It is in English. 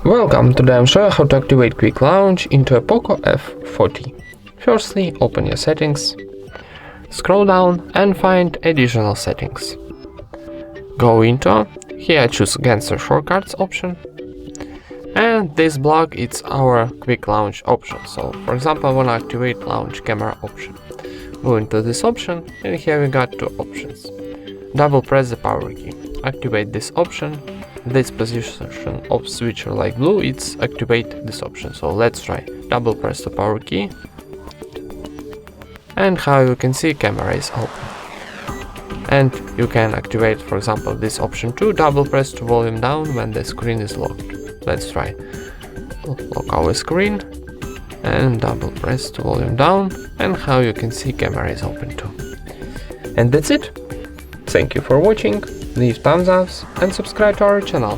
Welcome, today I'm showing how to activate Quick Launch into a POCO F4. Firstly, open your settings, scroll down and find additional settings. Go into, here choose Gangster Shortcuts option, and this block it's our Quick Launch option. So for example, I want to activate Launch Camera option. Go into this option and here we got two options. Double press the power key, activate this option. This position of switcher like blue, it's activate this option. So let's try. Double press the power key, and how you can see camera is open. And you can activate, for example, this option too. Double press to volume down when the screen is locked. Let's try. Lock our screen and double press to volume down, and how you can see camera is open too. And that's it. Thank you for watching. Leave thumbs up and subscribe to our channel.